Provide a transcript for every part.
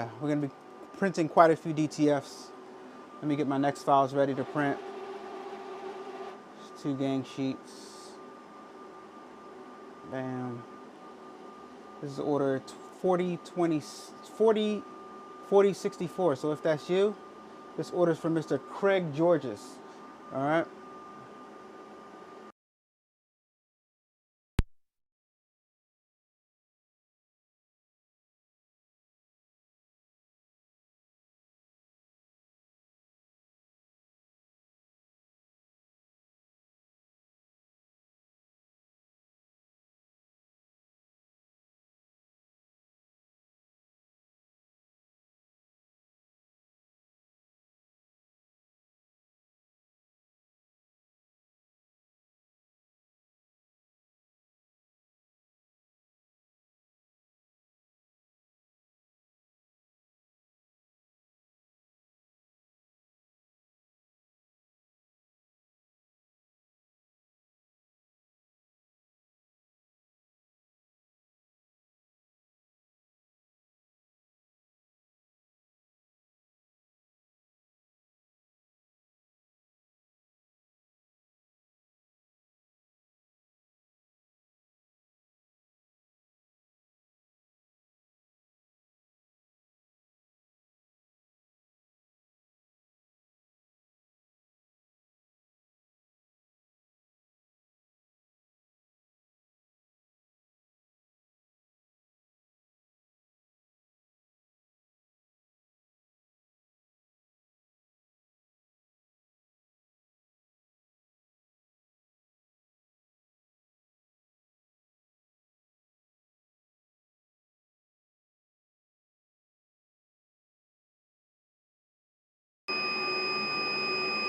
yeah, we're gonna be printing quite a few DTFs. Let me get my next files ready to print. 2 gang sheets. Bam. This is order 4064. So if that's you, this order is from Mr. Craig Georges. All right.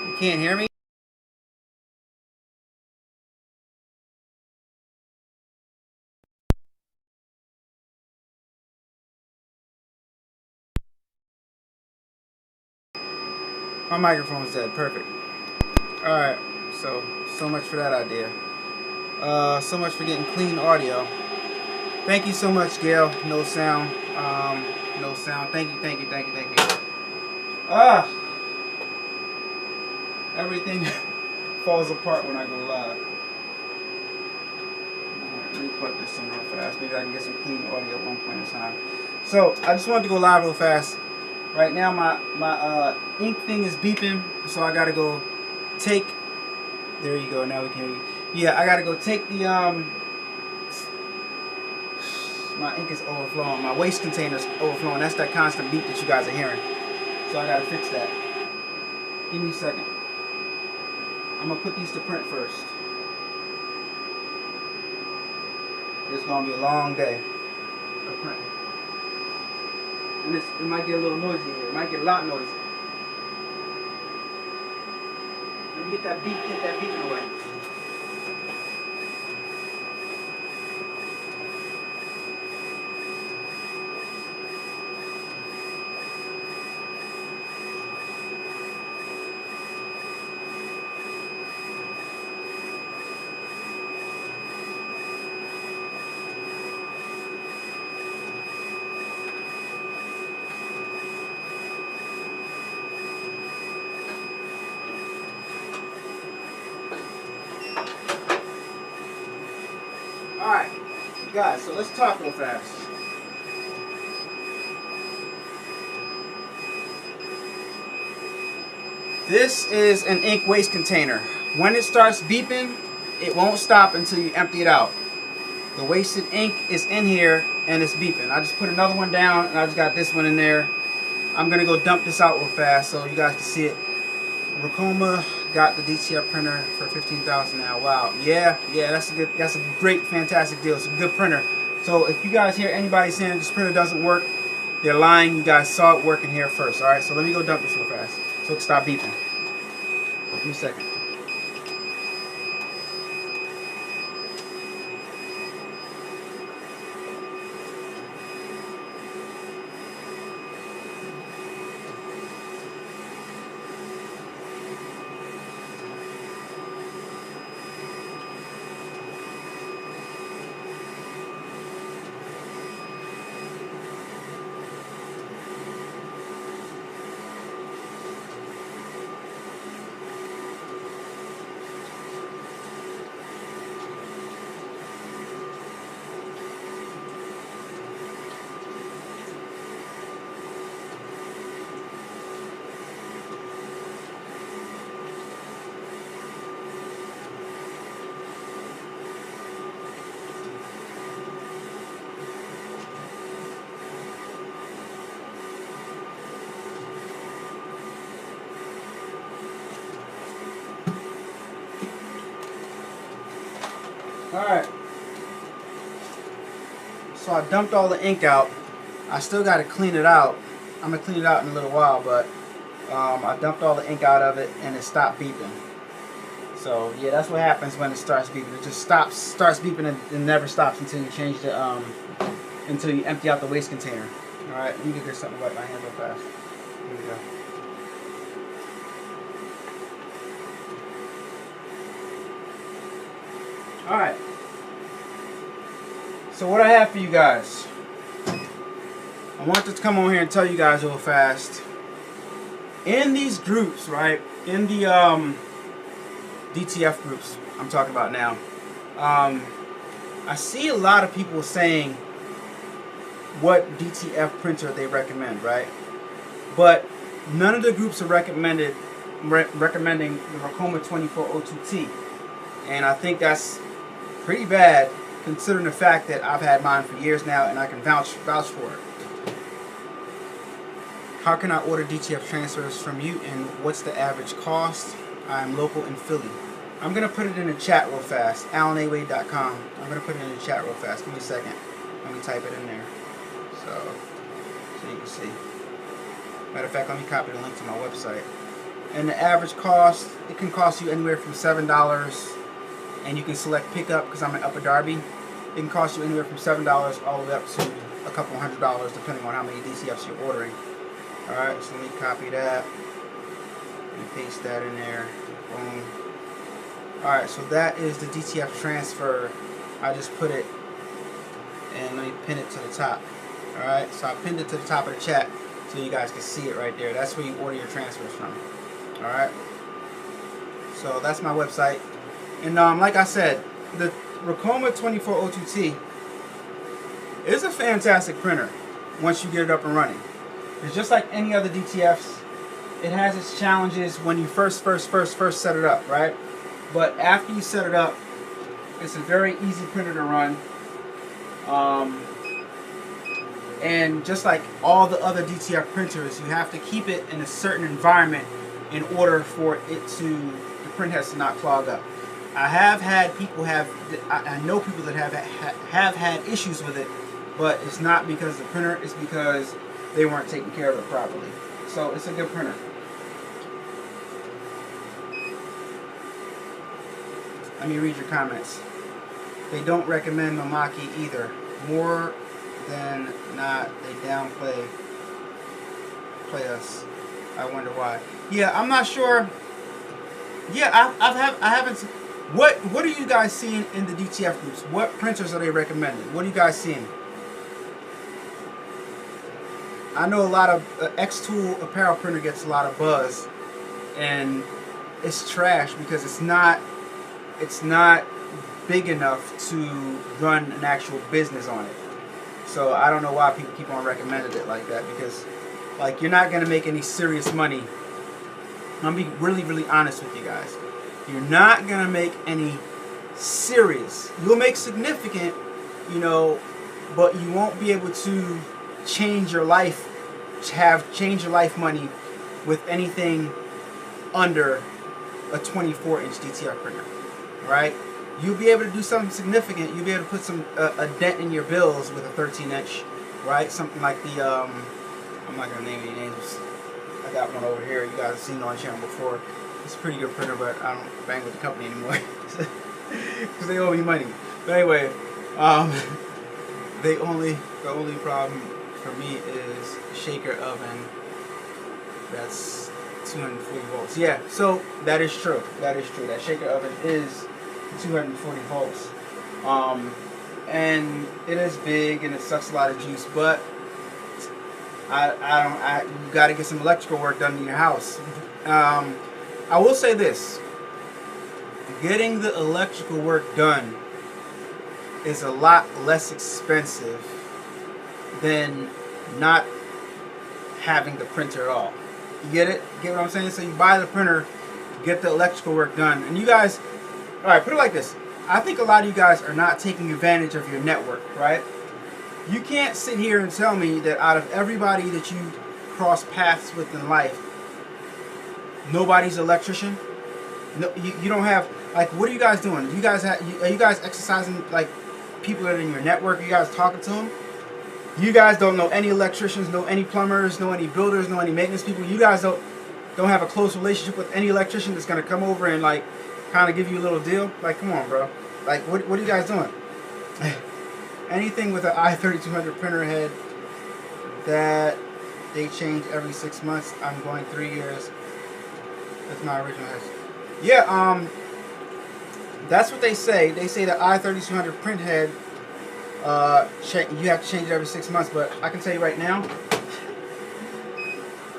You can't hear me? My microphone's dead. Perfect. All right. So much for that idea. So much for getting clean audio. Thank you so much, Gail. No sound. No sound. Thank you. Ah, everything falls apart when I go live. Let me put this in real fast. Maybe I can get some clean audio at one point in time. So I just wanted to go live real fast. Right now my ink thing is beeping, so I gotta go take. There you go. Now we can hear you. Yeah, I gotta go take the my ink is overflowing. My waste container's overflowing. That's that constant beep that you guys are hearing. So I gotta fix that. Give me a second. I'm gonna put these to print first. It's gonna be a long day of printing. And it might get a little noisy here. It might get a lot noisy. Let me get that beeping away. Alright, guys, so let's talk real fast. This is an ink waste container. When it starts beeping, it won't stop until you empty it out. The wasted ink is in here and it's beeping. I just put another one down and I just got this one in there. I'm gonna go dump this out real fast so you guys can see it. Racoma got the DTF printer for $15,000 now. Wow, yeah, that's a great, fantastic deal. It's a good printer. So if you guys hear anybody saying this printer doesn't work, they're lying. You guys saw it working here first. All right, so let me go dump this real fast so it can stop beeping. Give me a second. Alright. So I dumped all the ink out. I still got to clean it out. I'm going to clean it out in a little while, but I dumped all the ink out of it and it stopped beeping. So yeah, that's what happens when it starts beeping. It just starts beeping and never stops until you change the until you empty out the waste container. Alright, let me get something to wipe my hands real fast. Here we go. Alright. So what I have for you guys, I want to come on here and tell you guys real fast. In these groups, right? In the DTF groups I'm talking about now, I see a lot of people saying what DTF printer they recommend, right? But none of the groups are recommending the Racoma 2402T, and I think that's pretty bad considering the fact that I've had mine for years now and I can vouch for it. How can I order DTF transfers from you and what's the average cost? I'm local in Philly. I'm going to put it in the chat real fast. AlanAwade.com. I'm going to put it in the chat real fast. Give me a second. Let me type it in there. So you can see. Matter of fact, let me copy the link to my website. And the average cost, it can cost you anywhere from $7, and you can select pickup because I'm in Upper Darby. It can cost you anywhere from $7 all the way up to a couple $100 depending on how many DTFs you're ordering. Alright, so let me copy that and paste that in there. Boom. Alright, so that is the DTF transfer. I just put it, and let me pin it to the top. Alright, so I pinned it to the top of the chat so you guys can see it right there. That's where you order your transfers from. Alright, so that's my website. And like I said, the Racoma 2402T is a fantastic printer once you get it up and running. It's just like any other DTFs. It has its challenges when you first set it up, right? But after you set it up, it's a very easy printer to run. And just like all the other DTF printers, you have to keep it in a certain environment in order for it to, the print heads to not clog up. I have had people I know people that have had issues with it, but it's not because of the printer, it's because they weren't taking care of it properly. So it's a good printer. Let me read your comments. They don't recommend Mamaki either. More than not, they downplay us. I wonder why. Yeah, I'm not sure. Yeah, I haven't. What are you guys seeing in the DTF groups? What printers are they recommending? What are you guys seeing? I know a lot of X-Tool apparel printer gets a lot of buzz, and it's trash because it's not big enough to run an actual business on it. So I don't know why people keep on recommending it like that, because like you're not gonna make any serious money. I'm gonna be really honest with you guys. You're not gonna make any serious. You'll make significant, you know, but you won't be able to change your life, change your life money with anything under a 24-inch DTF printer, right? You'll be able to do something significant. You'll be able to put some a dent in your bills with a 13-inch, right? Something like the I'm not gonna name any names. I got one over here. You guys have seen it on the channel before. It's a pretty good printer, but I don't bang with the company anymore because they owe me money. But anyway, the only problem for me is shaker oven. That's 240 volts. Yeah, so that is true. That is true. That shaker oven is 240 volts. And it is big and it sucks a lot of juice, but you got to get some electrical work done in your house. I will say this: getting the electrical work done is a lot less expensive than not having the printer at all. You get it? Get what I'm saying? So you buy the printer, get the electrical work done, and you guys, all right, put it like this. I think a lot of you guys are not taking advantage of your network, right? You can't sit here and tell me that out of everybody that you cross paths with in life, nobody's an electrician. No, you don't have. Like, what are you guys doing? You guys are you guys exercising like people that are in your network? Are you guys talking to them? You guys don't know any electricians, know any plumbers, know any builders, know any maintenance people. You guys don't have a close relationship with any electrician that's gonna come over and like kind of give you a little deal. Like, come on, bro. Like, what are you guys doing? Anything with an i3200 printer head that they change every 6 months. I'm going 3 years. That's my original head. Yeah, that's what they say. They say the i3200 print head, you have to change it every 6 months. But I can tell you right now,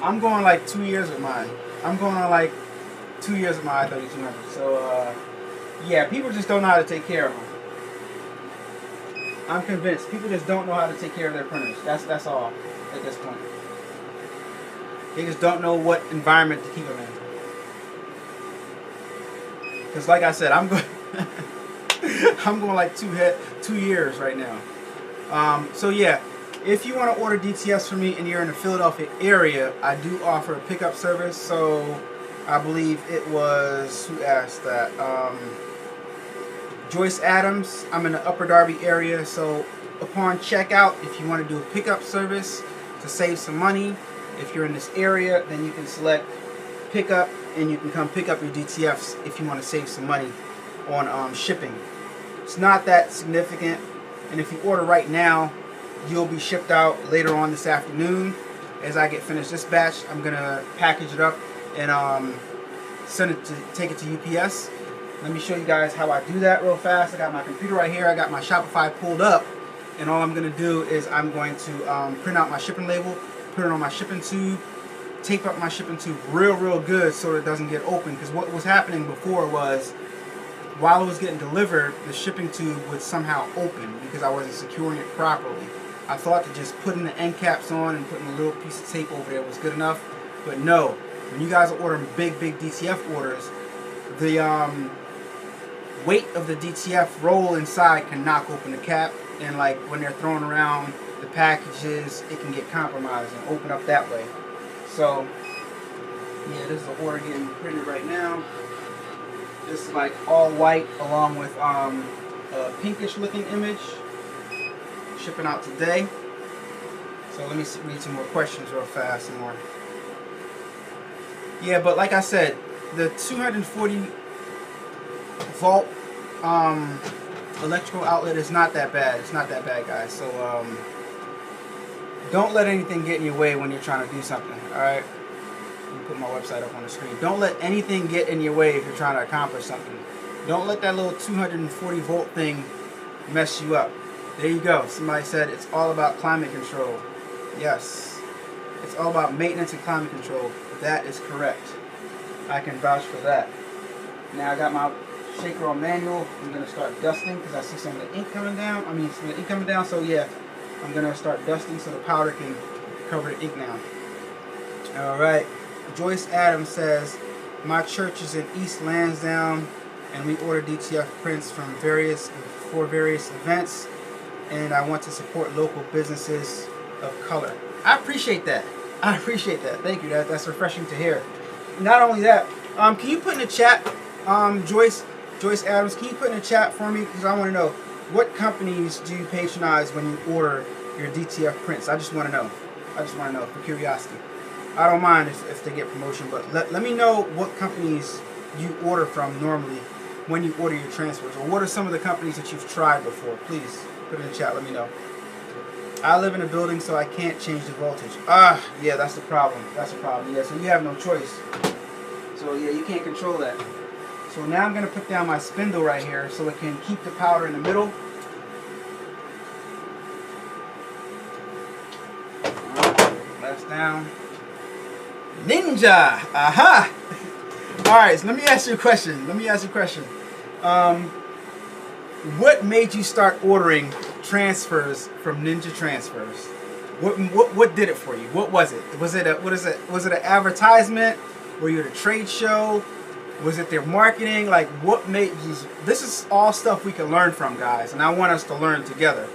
I'm going like 2 years with mine. I'm going on like 2 years with my i3200. So, yeah, people just don't know how to take care of them. I'm convinced people just don't know how to take care of their printers. That's all at this point. They just don't know what environment to keep them in. Because like I said, I'm going I'm going like 2 years right now. So yeah, if you want to order DTFs from me and you're in the Philadelphia area, I do offer a pickup service. So I believe it was, who asked that? Joyce Adams. I'm in the Upper Darby area, so upon checkout, if you want to do a pickup service to save some money, if you're in this area, then you can select pickup and you can come pick up your DTFs if you want to save some money on shipping. It's not that significant, and if you order right now, you'll be shipped out later on this afternoon. As I get finished this batch, I'm gonna package it up and take it to UPS. Let me show you guys how I do that real fast. I got my computer right here. I got my Shopify pulled up, and all I'm going to do is I'm going to print out my shipping label, put it on my shipping tube, tape up my shipping tube real good so it doesn't get open. Because what was happening before was, while it was getting delivered, the shipping tube would somehow open because I wasn't securing it properly. I thought that just putting the end caps on and putting a little piece of tape over there was good enough, but no. When you guys are ordering big DTF orders, the weight of the DTF roll inside can knock open the cap, and like when they're throwing around the packages, it can get compromised and open up that way. So yeah, this is the order getting printed right now. This is like all white along with a pinkish looking image, shipping out today. So let me read some more questions real fast. Some more. Yeah, but like I said, the 240 volt electrical outlet is not that bad. It's not that bad, guys. So don't let anything get in your way when you're trying to do something. Alright, let me put my website up on the screen. Don't let anything get in your way if you're trying to accomplish something. Don't let that little 240 volt thing mess you up. There you go. Somebody said it's all about climate control. Yes, it's all about maintenance and climate control. That is correct. I can vouch for that. Now I got my shaker on manual. I'm gonna start dusting because I see some of the ink coming down. Some of the ink coming down. So yeah, I'm gonna start dusting so the powder can cover the ink now. All right. Joyce Adams says, my church is in East Lansdowne, and we order DTF prints for various events, and I want to support local businesses of color. I appreciate that. I appreciate that. Thank you. That's refreshing to hear. Not only that, can you put in the chat, Joyce Adams, can you put in the chat for me, because I want to know, what companies do you patronize when you order your DTF prints? I just want to know. I just want to know, for curiosity. I don't mind if they get promotion, but let me know what companies you order from normally when you order your transfers, or what are some of the companies that you've tried before. Please put it in the chat. Let me know. I live in a building, so I can't change the voltage. Yeah, that's the problem. That's the problem. Yeah, so you have no choice. So yeah, you can't control that. So now I'm going to put down my spindle right here so it can keep the powder in the middle. That's down. Ninja! Aha! Alright, so let me ask you a question. What made you start ordering transfers from Ninja Transfers? What did it for you? What was it? Was it an advertisement? Were you at a trade show? Was it their marketing? Like, what made you? This is all stuff we can learn from, guys, and I want us to learn together.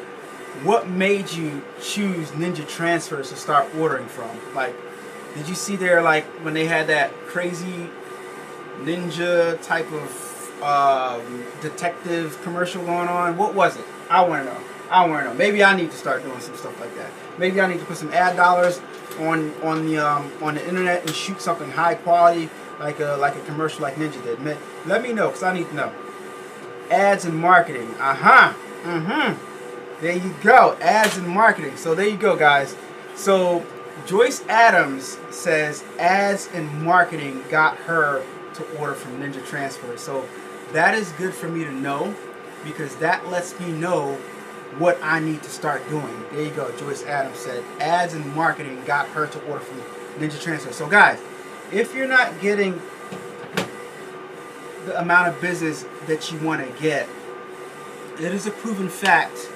What made you choose Ninja Transfers to start ordering from? Like, did you see there, like, when they had that crazy ninja type of detective commercial going on. What was it? I want to know. I want to know. Maybe I need to start doing some stuff like that. Maybe I need to put some ad dollars on the internet and shoot something high quality like a commercial like Ninja did. Let me know, because I need to know. Ads and marketing. There you go. Ads and marketing. So there you go, guys. So Joyce Adams says ads and marketing got her to order from Ninja Transfers. So that is good for me to know, because that lets me know what I need to start doing. There you go. Joyce Adams said ads and marketing got her to order from Ninja Transfers. So guys, if you're not getting the amount of business that you want to get, it is a proven fact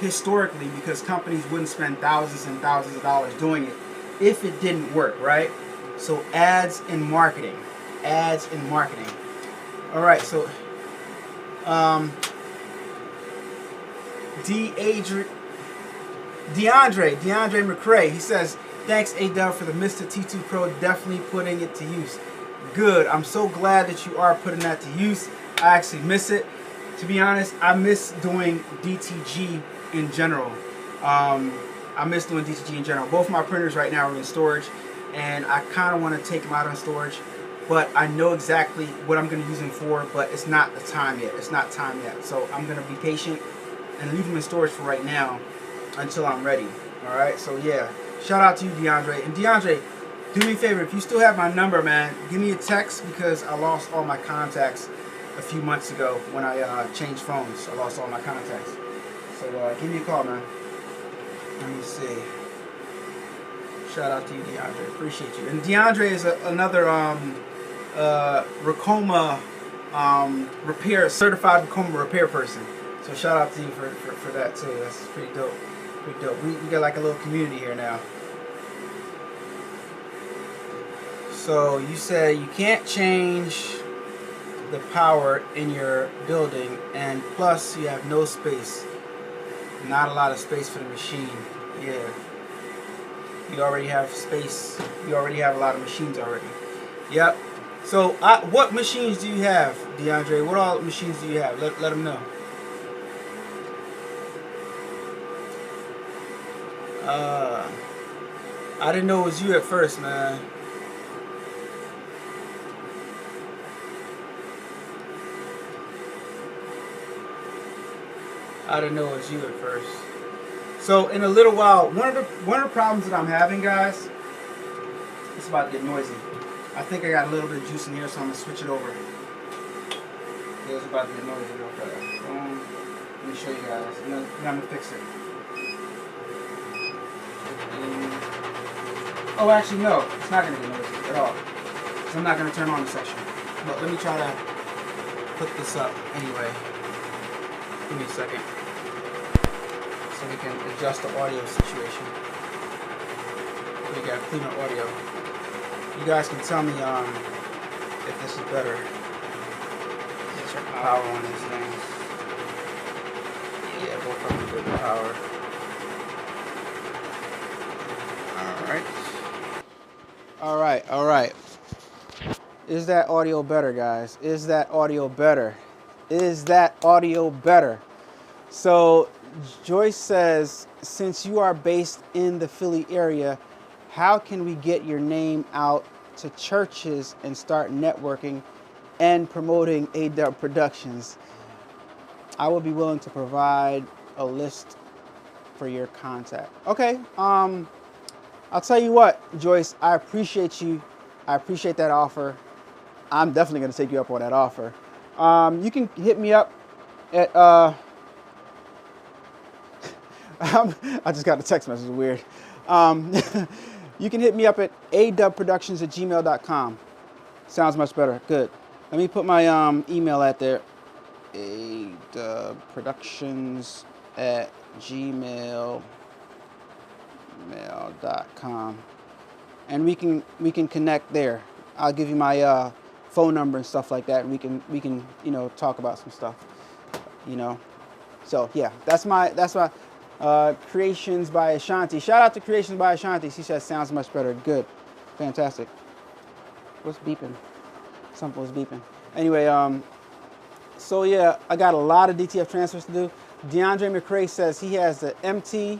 historically, because companies wouldn't spend thousands and thousands of dollars doing it if it didn't work, right? So ads and marketing. Ads and marketing. All right, so DeAndre McCrae, he says, thanks A-Dubb for the Mr. T2 Pro, definitely putting it to use. Good. I'm so glad that you are putting that to use. I actually miss it. To be honest, I miss doing DTG in general. I miss doing DTG in general. Both my printers right now are in storage, and I kind of want to take them out on storage, but I know exactly what I'm going to use them for, but it's not the time yet. It's not time yet. So I'm going to be patient and leave them in storage for right now until I'm ready. All right? So yeah, shout out to you, DeAndre. And DeAndre, do me a favor. If you still have my number, man, give me a text, because I lost all my contacts a few months ago when I changed phones. I lost all my contacts. So give me a call, man. Let me see. Shout out to you, DeAndre. Appreciate you. And DeAndre is another Racoma certified Racoma repair person. So shout out to you for that too. That's pretty dope. Pretty dope. We got like a little community here now. So you say you can't change the power in your building, and plus you have no space. Not a lot of space for the machine. Yeah. You already have space. You already have a lot of machines already. Yep. So what machines do you have, DeAndre? What all machines do you have? Let them know. I didn't know it was you at first, man. I didn't know it was you at first. So in a little while, one of the problems that I'm having, guys, it's about to get noisy. I think I got a little bit of juice in here, so I'm gonna switch it over. It's about to get noisy real fast. Let me show you guys. And then I'm gonna fix it. Oh, actually, no, it's not gonna get noisy at all. So I'm not gonna turn on the section. But let me try to put this up anyway. Give me a second, so we can adjust the audio situation. We got cleaner audio. You guys can tell me if this is better. Get your power on these things. Yeah, both of them good power. All right. Is that audio better, guys? Is that audio better? Is that audio better? So Joyce says, since you are based in the Philly area, how can we get your name out to churches and start networking and promoting A-Dubb Productions? I will be willing to provide a list for your contact. Okay, I'll tell you what, Joyce, I appreciate you. I appreciate that offer. I'm definitely going to take you up on that offer. You can hit me up at, I just got a text message, weird. You can hit me up at adubbproductions@gmail.com. Sounds much better, good. Let me put my email out there, adubbproductions@gmail.com. And we can connect there. I'll give you my phone number and stuff like that, and we can you know, talk about some stuff, you know. So yeah, that's my Creations by Ashanti. Shout out to Creations by Ashanti. She says sounds much better. Good, fantastic. What's beeping? Something was beeping. Anyway, So yeah, I got a lot of DTF transfers to do. DeAndre McCrae says he has the MT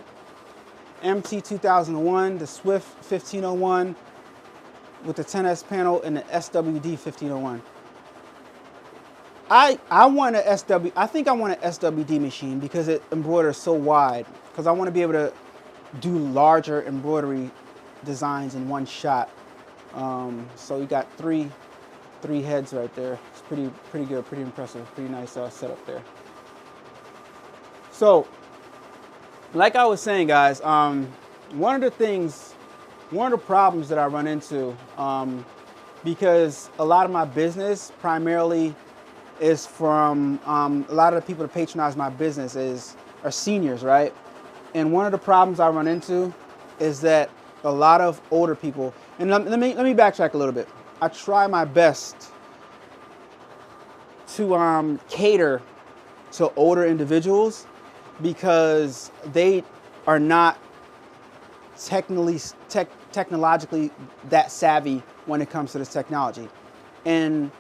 2001, the Swift 1501 with the 10S panel, and the SWD 1501. I want a SW. I think I want an SWD machine because it embroiders so wide. Because I want to be able to do larger embroidery designs in one shot. So you got three heads right there. It's pretty good, pretty impressive, pretty nice setup there. So, like I was saying, guys, one of the problems that I run into, because a lot of my business primarily is from a lot of the people that patronize my business are seniors, right? And one of the problems I run into is that a lot of older people, and let me backtrack a little bit. I try my best to cater to older individuals because they are not technologically that savvy when it comes to this technology. And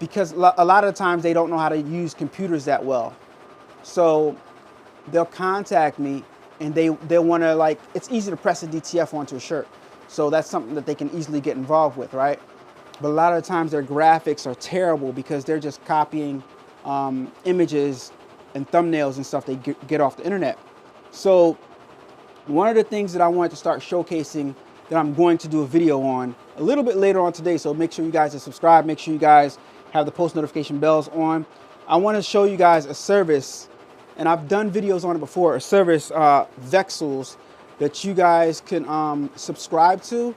because a lot of the times they don't know how to use computers that well. So they'll contact me and they'll want to, like, it's easy to press a DTF onto a shirt. So that's something that they can easily get involved with, right? But a lot of the times their graphics are terrible because they're just copying images and thumbnails and stuff they get off the internet. So one of the things that I wanted to start showcasing that I'm going to do a video on a little bit later on today, so make sure you guys are subscribed, make sure you guys have the post notification bells on. I want to show you guys a service, and I've done videos on it before, a service, Vexels, that you guys can subscribe to,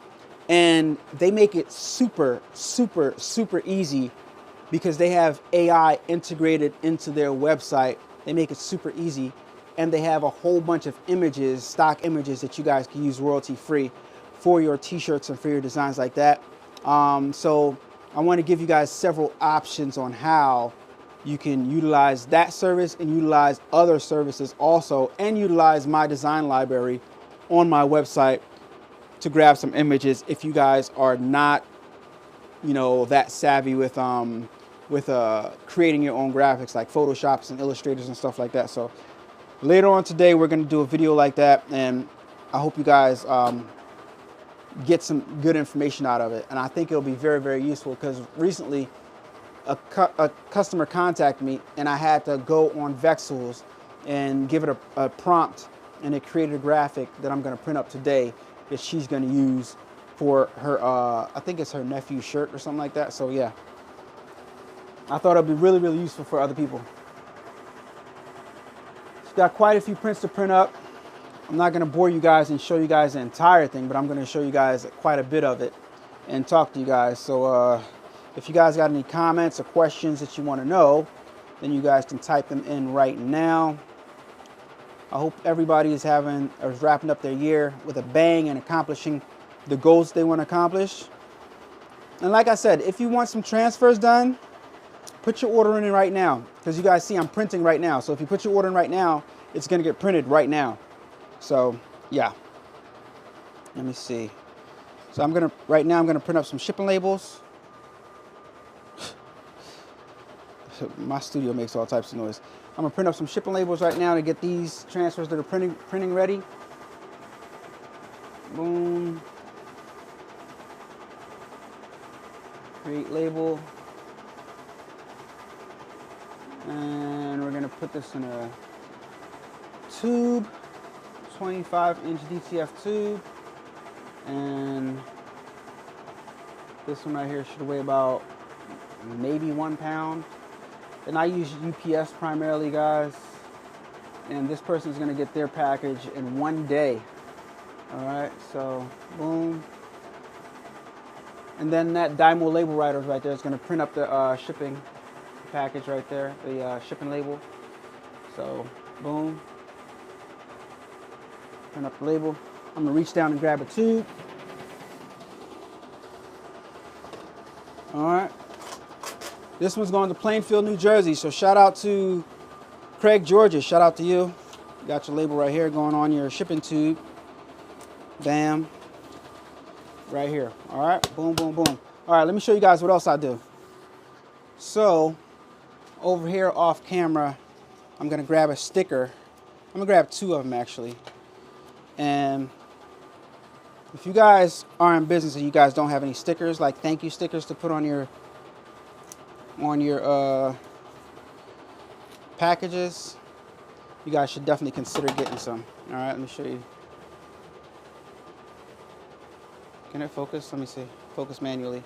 and they make it super easy because they have AI integrated into their website. They make it super easy, and they have a whole bunch of images, stock images that you guys can use royalty free for your t-shirts and for your designs like that. So I want to give you guys several options on how you can utilize that service and utilize other services also, and utilize my design library on my website to grab some images if you guys are not, you know, that savvy with creating your own graphics like Photoshops and Illustrators and stuff like that. So later on today, we're going to do a video like that, and I hope you guys get some good information out of it. And I think it'll be very useful because recently a customer contacted me and I had to go on Vexels and give it a prompt, and it created a graphic that I'm going to print up today that she's going to use for her, I think it's her nephew's shirt or something like that. So yeah, I thought it'd be really useful for other people. She's got quite a few prints to print up. I'm not going to bore you guys and show you guys the entire thing, but I'm going to show you guys quite a bit of it and talk to you guys. So if you guys got any comments or questions that you want to know, then you guys can type them in right now. I hope everybody is wrapping up their year with a bang and accomplishing the goals they want to accomplish. And like I said, if you want some transfers done, put your order in right now, because you guys see I'm printing right now. So if you put your order in right now, it's going to get printed right now. So yeah, let me see. So right now I'm gonna print up some shipping labels. My studio makes all types of noise. I'm gonna print up some shipping labels right now to get these transfers that are printing ready. Boom. Create label. And we're gonna put this in a tube. 25-inch DTF tube, and this one right here should weigh about maybe 1 pound. And I use UPS primarily, guys, and this person is going to get their package in 1 day. All right, so boom, and then that Dymo label writer right there is going to print up the shipping package right there, the shipping label. So boom, print up the label. I'm gonna reach down and grab a tube. All right. This one's going to Plainfield, New Jersey. So shout out to Craig, Georgia. Shout out to you. You got your label right here going on your shipping tube. Bam. Right here. All right. Boom, boom, boom. All right. Let me show you guys what else I do. So over here off camera, I'm gonna grab a sticker. I'm gonna grab 2 of them actually. And if you guys are in business and you guys don't have any stickers, like thank you stickers to put on your packages, you guys should definitely consider getting some. All right, let me show you. Can it focus? Let me see. Focus manually.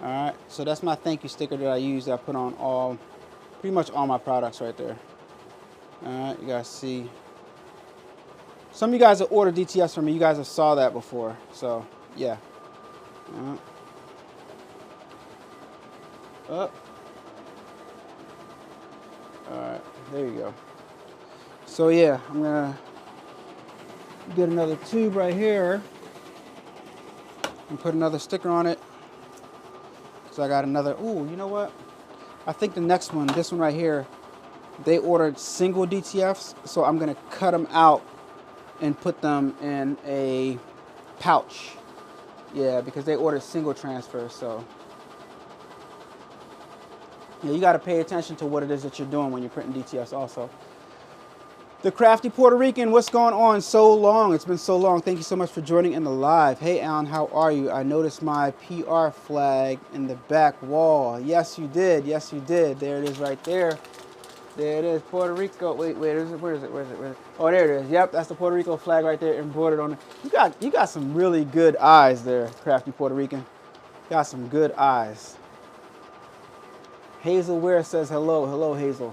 All right, so that's my thank you sticker that I use, that I put on pretty much all my products right there. All right, you guys see. Some of you guys that order DTFs from me, you guys have saw that before. So yeah. Up. All right, there you go. So yeah, I'm gonna get another tube right here and put another sticker on it. So I got another, ooh, you know what? I think the next one, this one right here, they ordered single DTFs, so I'm gonna cut them out and put them in a pouch. Yeah, because they ordered single transfers, so. Yeah, you gotta pay attention to what it is that you're doing when you're printing DTFs also. The Crafty Puerto Rican, what's going on? So long, it's been so long. Thank you so much for joining in the live. Hey Alan, how are you? I noticed my PR flag in the back wall. Yes, you did, yes, you did. There it is right there. There it is, Puerto Rico. Wait, where is it? Where is it? Where is it? Where is it? Oh, there it is. Yep, that's the Puerto Rico flag right there embroidered on it. You got some really good eyes there, Crafty Puerto Rican. Got some good eyes. Hazel Ware says hello. Hello, Hazel.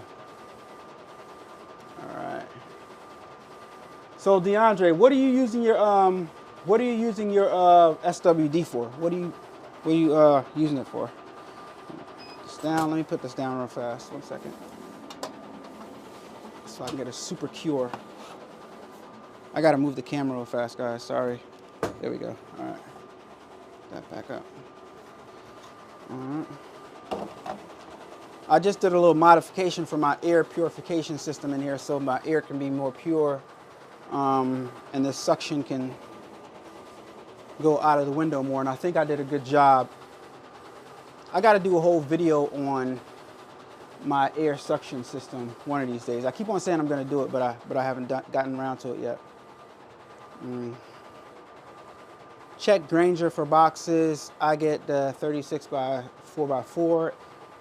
All right. So DeAndre, what are you using your SWD for? What are you using it for? This down. Let me put this down real fast. 1 second. So I can get a super cure. I gotta move the camera real fast, guys. Sorry. There we go. All right. That back up. All right. I just did a little modification for my air purification system in here, so my air can be more pure, and the suction can go out of the window more. And I think I did a good job. I got to do a whole video on my air suction system one of these days. I keep on saying I'm going to do it, but I haven't gotten around to it yet. Check Grainger for boxes. I get the 36 by 4x4 for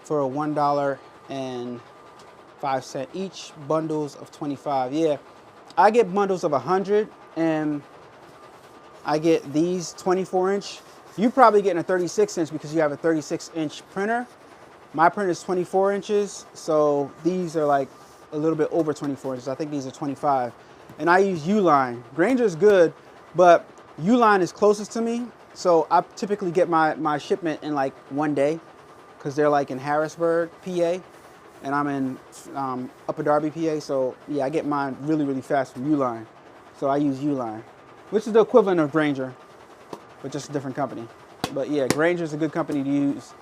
$1.05 each. Bundles of 25. Yeah, I get bundles of 100, and I get these 24-inch. You're probably getting a 36-inch because you have a 36-inch printer. My printer is 24 inches, so these are like a little bit over 24 inches. I think these are 25. And I use Uline. Grainger is good, but Uline is closest to me, so I typically get my shipment in like 1 day, because they're like in Harrisburg, PA, and I'm in Upper Darby, PA, so yeah, I get mine really, really fast from Uline. So I use Uline, which is the equivalent of Grainger, but just a different company. But yeah, Grainger is a good company to use.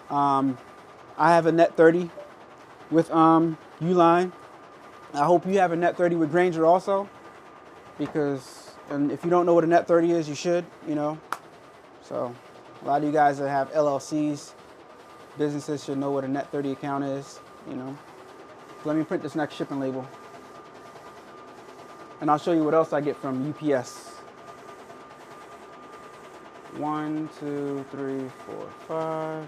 I have a Net 30 with Uline. I hope you have a Net 30 with Grainger also, because, and if you don't know what a Net 30 is, you should, you know. So a lot of you guys that have LLCs, businesses, should know what a Net 30 account is, you know. So let me print this next shipping label, and I'll show you what else I get from UPS. 1, 2, 3, 4, 5.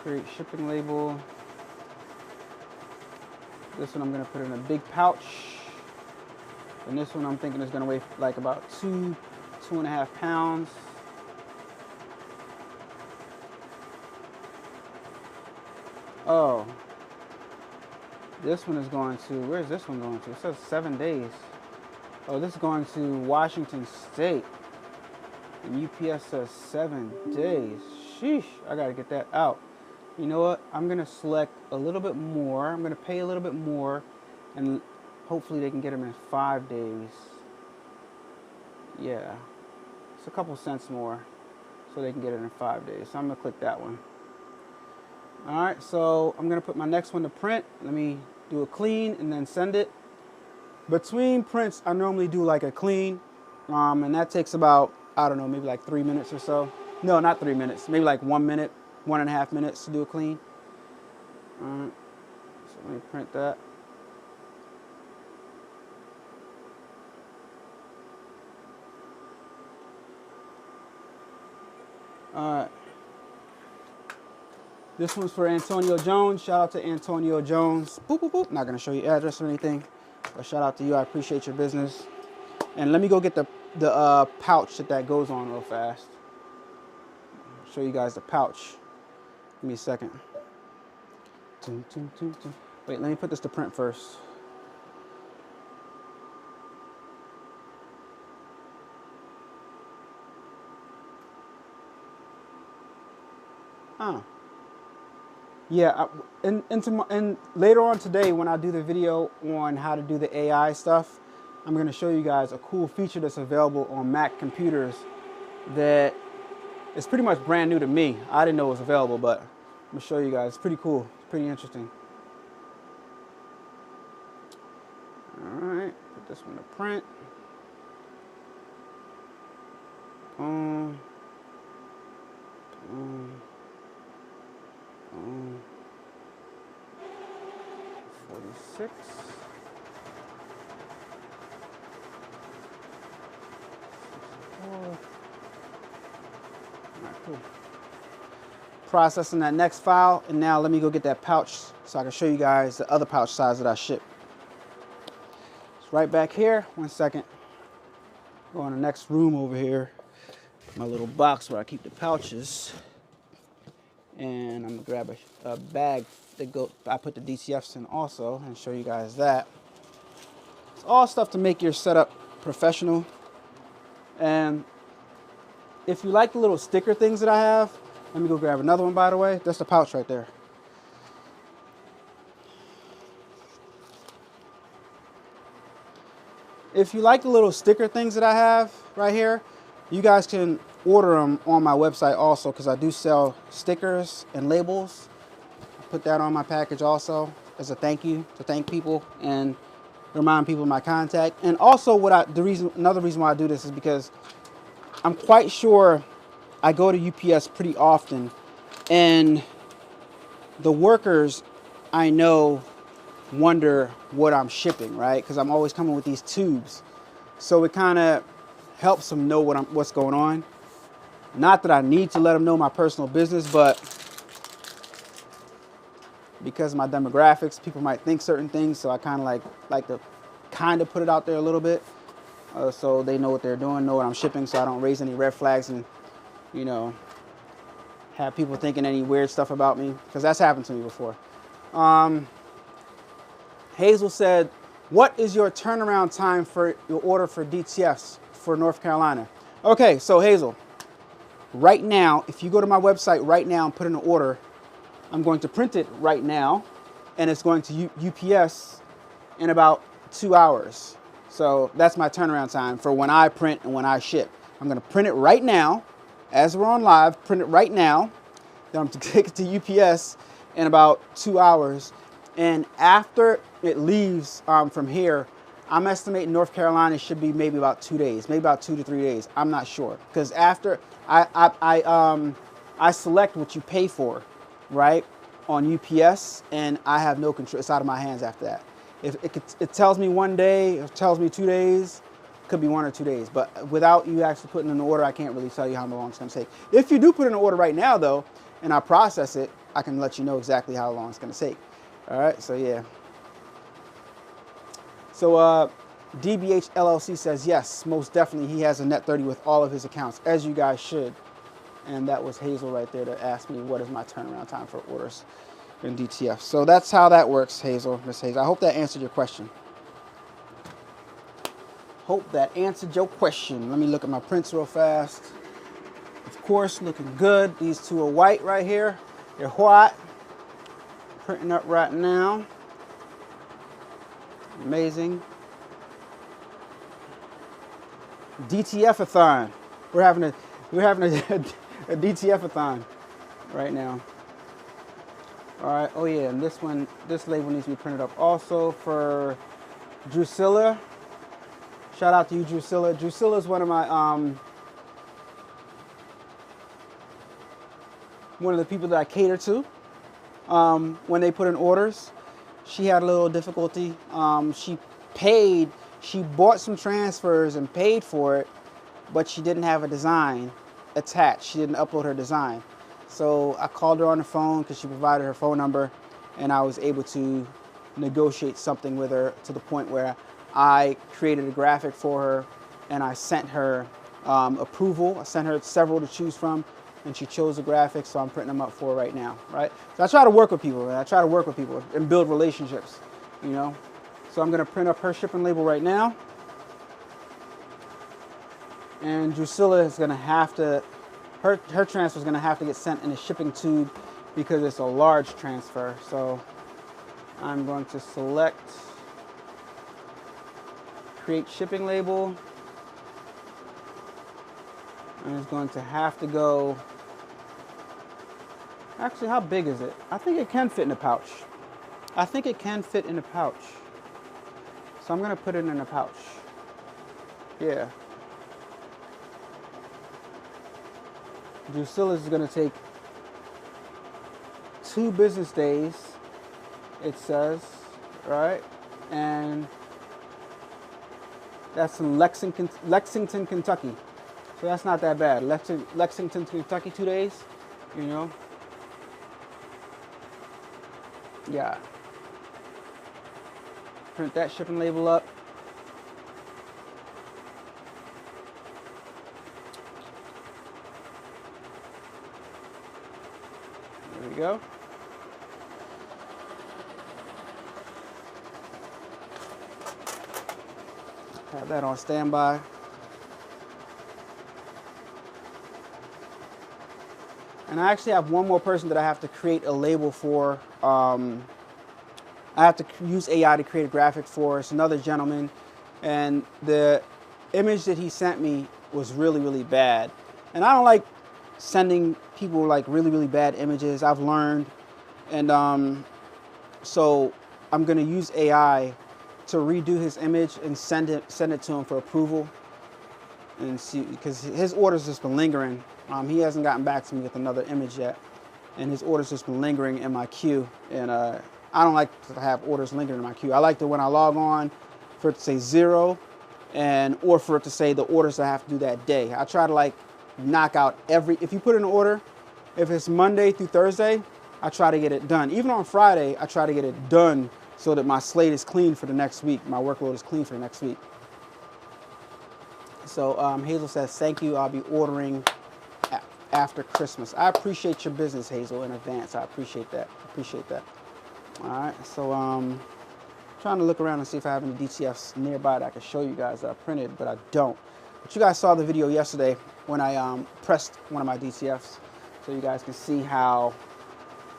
Create shipping label. This one I'm going to put in a big pouch, and this one I'm thinking is going to weigh like about 2.5 pounds. Oh, this one is going to, where's this one going to? It says 7 days. Oh, this is going to Washington State, and UPS says 7 days. Sheesh, I got to get that out. You know what? I'm going to select a little bit more. I'm going to pay a little bit more, and hopefully they can get them in 5 days. Yeah, it's a couple cents more, so they can get it in 5 days. So I'm going to click that one. All right, so I'm going to put my next one to print. Let me do a clean and then send it. Between prints, I normally do like a clean, and that takes about, I don't know, maybe like 3 minutes or so. No, not 3 minutes. Maybe like 1 minute, 1.5 minutes to do a clean. All right. So let me print that. All right. This one's for Antonio Jones. Shout out to Antonio Jones. Boop, boop, boop. Not going to show you address or anything, but shout out to you. I appreciate your business. And let me go get the pouch that goes on real fast. Show you guys the pouch. Give me a second. Wait, let me put this to print first. Huh. Yeah, and later on today when I do the video on how to do the AI stuff, I'm going to show you guys a cool feature that's available on Mac computers that is pretty much brand new to me. I didn't know it was available, but I'm going to show you guys. It's pretty cool. It's pretty interesting. All right, put this one to print. Boom. 46. All right, cool. Processing that next file, and now let me go get that pouch so I can show you guys the other pouch size that I shipped. It's right back here. 1 second. Go in the next room over here. My little box where I keep the pouches. And I'm gonna grab a bag that I put the DTFs in also and show you guys that. It's all stuff to make your setup professional. And if you like the little sticker things that I have, let me go grab another one, by the way. That's the pouch right there. If you like the little sticker things that I have right here, you guys can order them on my website also, because I do sell stickers and labels. I put that on my package also as a thank you, to thank people and remind people of my contact. And also another reason why I do this is because I'm quite sure I go to UPS pretty often, and the workers I know wonder what I'm shipping, right? Because I'm always coming with these tubes. So it kind of helps them know what's going on. Not that I need to let them know my personal business, but because of my demographics, people might think certain things. So I kind of like to kind of put it out there a little bit, so they know what they're doing, know what I'm shipping, so I don't raise any red flags and, you know, have people thinking any weird stuff about me, because that's happened to me before. Hazel said, what is your turnaround time for your order for DTFs for North Carolina? Okay, so Hazel, right now, if you go to my website right now and put in an order, I'm going to print it right now, and it's going to UPS in about 2 hours. So that's my turnaround time for when I print and when I ship. I'm going to print it right now, as we're on live, print it right now. Then I'm going to take it to UPS in about 2 hours. And after it leaves from here, I'm estimating North Carolina should be maybe about 2 days, maybe about 2 to 3 days. I'm not sure, because after I select what you pay for, right, on UPS, and I have no control. It's out of my hands after that. If it tells me 1 day, it tells me 2 days, could be 1 or 2 days. But without you actually putting in an order, I can't really tell you how long it's going to take. If you do put in an order right now, though, and I process it, I can let you know exactly how long it's going to take. All right, so yeah. So DBH LLC says, yes, most definitely he has a net 30 with all of his accounts, as you guys should. And that was Hazel right there to ask me what is my turnaround time for orders in DTF. So that's how that works, Hazel, Miss Hazel. I hope that answered your question. Hope that answered your question. Let me look at my prints real fast. Of course, looking good. These two are white right here. They're white. Printing up right now. Amazing. DTF-a-thon. We're having a DTF-a-thon right now. All right. Oh yeah, and this label needs to be printed up also for Drusilla. Shout out to you, Drusilla. Drusilla is one of my one of the people that I cater to when they put in orders. She had a little difficulty. She bought some transfers and paid for it, but she didn't have a design attached. She didn't upload her design. So I called her on the phone because she provided her phone number, and I was able to negotiate something with her to the point where I created a graphic for her and I sent her approval. I sent her several to choose from, and she chose the graphics, so I'm printing them up for her right now, right? So I try to work with people, man. I try to work with people and build relationships, you know? So I'm gonna print up her shipping label right now. And Drusilla is gonna have to, her transfer is gonna have to get sent in a shipping tube because it's a large transfer. So I'm going to select create shipping label. And it's going to have to go, actually, how big is it? I think it can fit in a pouch. I think it can fit in a pouch. So I'm gonna put it in a pouch. Yeah. Drusilla is gonna take 2 business days, it says, right? And that's in Lexington, Kentucky. So that's not that bad. Lexington, Kentucky, 2 days, you know? Yeah. Print that shipping label up. There we go. Have that on standby. And I actually have one more person that I have to create a label for. I have to use AI to create a graphic for. It's another gentleman. And the image that he sent me was really, really bad. And I don't like sending people like really, really bad images. I've learned. And so I'm going to use AI to redo his image and send it to him for approval. And see, because his order's just been lingering. He hasn't gotten back to me with another image yet, and his order's just been lingering in my queue. And I don't like to have orders lingering in my queue. I like to, when I log on, for it to say 0, or for it to say the orders I have to do that day. I try to like knock out if you put in an order, if it's Monday through Thursday, I try to get it done. Even on Friday, I try to get it done so that my slate is clean for the next week. My workload is clean for the next week. So Hazel says, thank you, I'll be ordering after Christmas. I appreciate your business, Hazel, in advance. I appreciate that. Appreciate that. All right, so trying to look around and see if I have any DTFs nearby that I can show you guys that I printed, but I don't. But you guys saw the video yesterday when I pressed one of my DTFs, so you guys can see how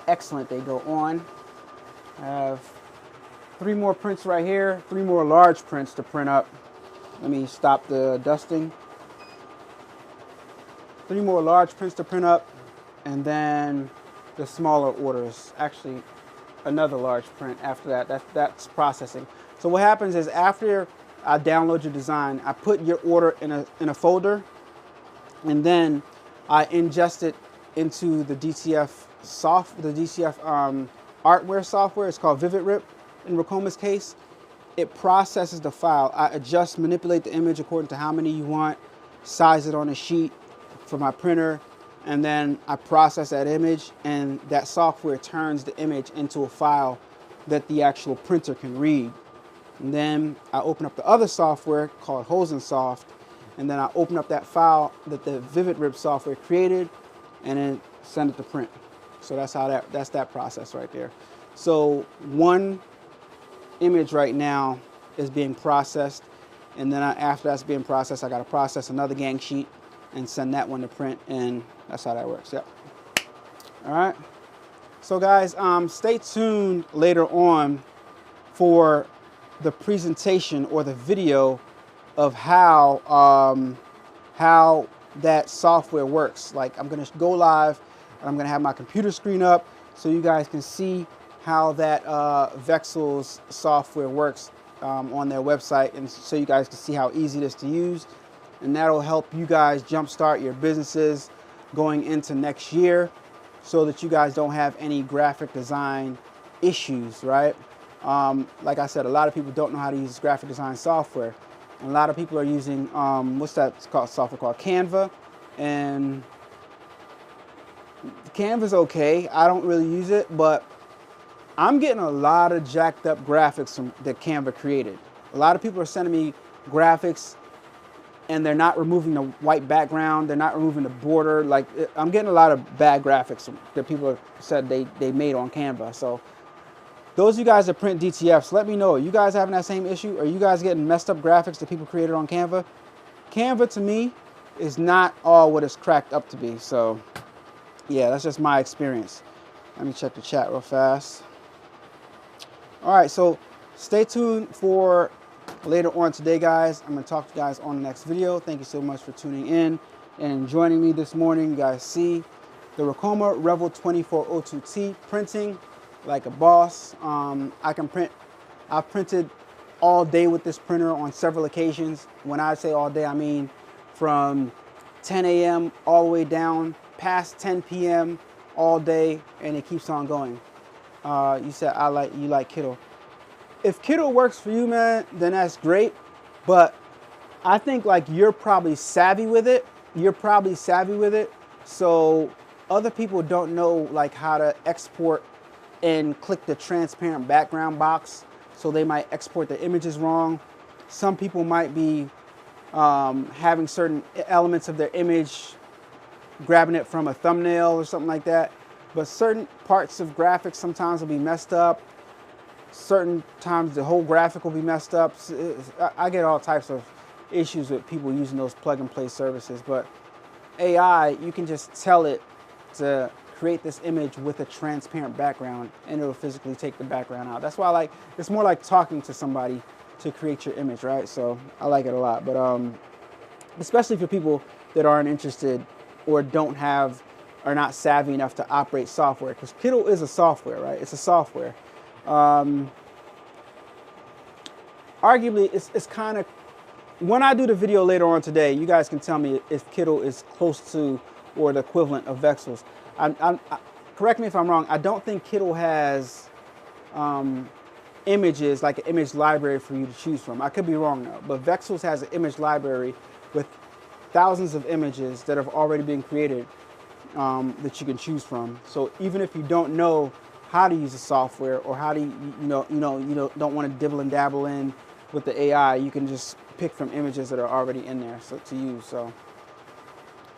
excellent they go on. I have 3 more prints right here, 3 more large prints to print up. Let me stop the dusting. 3 more large prints to print up, and then the smaller orders. Actually, another large print after that. That's processing. So what happens is after I download your design, I put your order in a folder, and then I ingest it into the DTF artware software. It's called VividRip in Rakoma's case. It processes the file. I adjust, manipulate the image according to how many you want, size it on a sheet for my printer, and then I process that image, and that software turns the image into a file that the actual printer can read. And then I open up the other software called Hosensoft, and then I open up that file that the VividRip software created, and then send it to print. So that's that process right there. So one image right now is being processed, and then after that's being processed, I got to process another gang sheet and send that one to print, and that's how that works. Yep. All right. So guys, stay tuned later on for the presentation or the video of how that software works. Like, I'm going to go live, and I'm going to have my computer screen up so you guys can see how that Vexel's software works on their website, and so you guys can see how easy it is to use. And that'll help you guys jumpstart your businesses going into next year. so that you guys don't have any graphic design issues, right? Like I said, a lot of people don't know how to use graphic design software. And a lot of people are using, what's that software called? Canva. And Canva's okay. I don't really use it, but I'm getting a lot of jacked up graphics that Canva created. A lot of people are sending me graphics and they're not removing the white background. They're not removing the border. Like, I'm getting a lot of bad graphics that people said they made on Canva. So those of you guys that print DTFs, let me know. Are you guys having that same issue? Are you guys getting messed up graphics that people created on Canva? Canva, to me, is not all what it's cracked up to be. So yeah, that's just my experience. Let me check the chat real fast. All right, so stay tuned for later on today, guys. I'm going to talk to you guys on the next video. Thank you so much for tuning in and joining me this morning. You guys see the Racoma Revel 2402T printing like a boss. I've printed all day with this printer on several occasions. When I say all day, I mean from 10 a.m. all the way down past 10 p.m. all day, and it keeps on going. You said you like Kittle. If Kittle works for you, man, then that's great. But I think like you're probably savvy with it. So other people don't know like how to export and click the transparent background box. So they might export the images wrong. Some people might be having certain elements of their image, grabbing it from a thumbnail or something like that. But certain parts of graphics sometimes will be messed up. Certain times the whole graphic will be messed up. I get all types of issues with people using those plug and play services. But AI, you can just tell it to create this image with a transparent background and it'll physically take the background out. That's why it's more like talking to somebody to create your image, right? So I like it a lot. But especially for people that aren't interested or are not savvy enough to operate software, because Kittle is a software, right? It's a software. Arguably, it's kind of, when I do the video later on today, you guys can tell me if Kittle is close to or the equivalent of Vexels. Correct me if I'm wrong, I don't think Kittle has images, like an image library for you to choose from. I could be wrong though, but Vexels has an image library with thousands of images that have already been created that you can choose from. So even if you don't know how to use the software, or how to, don't want to dibble and dabble in with the AI, you can just pick from images that are already in there to use. So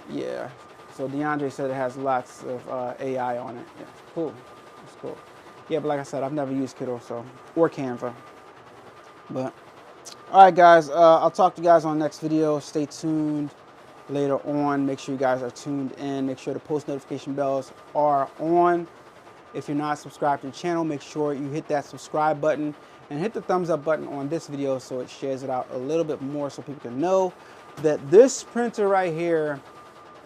yeah. So DeAndre said it has lots of AI on it. Yeah, cool. That's cool. Yeah, but like I said, I've never used Kittle, or Canva. But all right, guys. I'll talk to you guys on the next video. Stay tuned later on. Make sure you guys are tuned in. Make sure the post notification bells are on. If you're not subscribed to the channel, make sure you hit that subscribe button and hit the thumbs up button on this video so it shares it out a little bit more, so people can know that this printer right here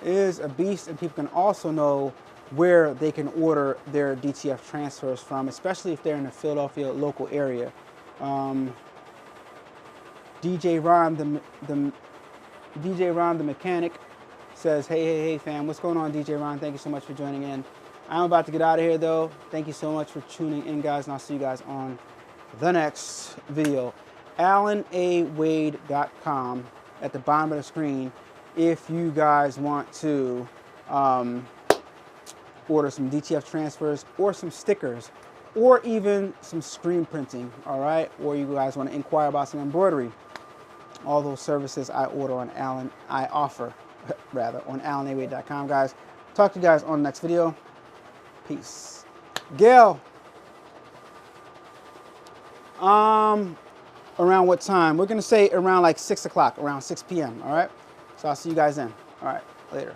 is a beast, and people can also know where they can order their DTF transfers from, especially if they're in the Philadelphia local area. DJ Ron the mechanic says, hey fam, what's going on, DJ Ron? Thank you so much for joining in. I'm about to get out of here though. Thank you so much for tuning in, guys, and I'll see you guys on the next video. AlanAWade.com at the bottom of the screen if you guys want to order some DTF transfers or some stickers or even some screen printing, all right? Or you guys want to inquire about some embroidery. All those services I offer on AlanAWade.com, guys. Talk to you guys on the next video. Peace. Gail. Around what time? We're going to say around like 6 o'clock, around 6 p.m. All right? So I'll see you guys then. All right. Later.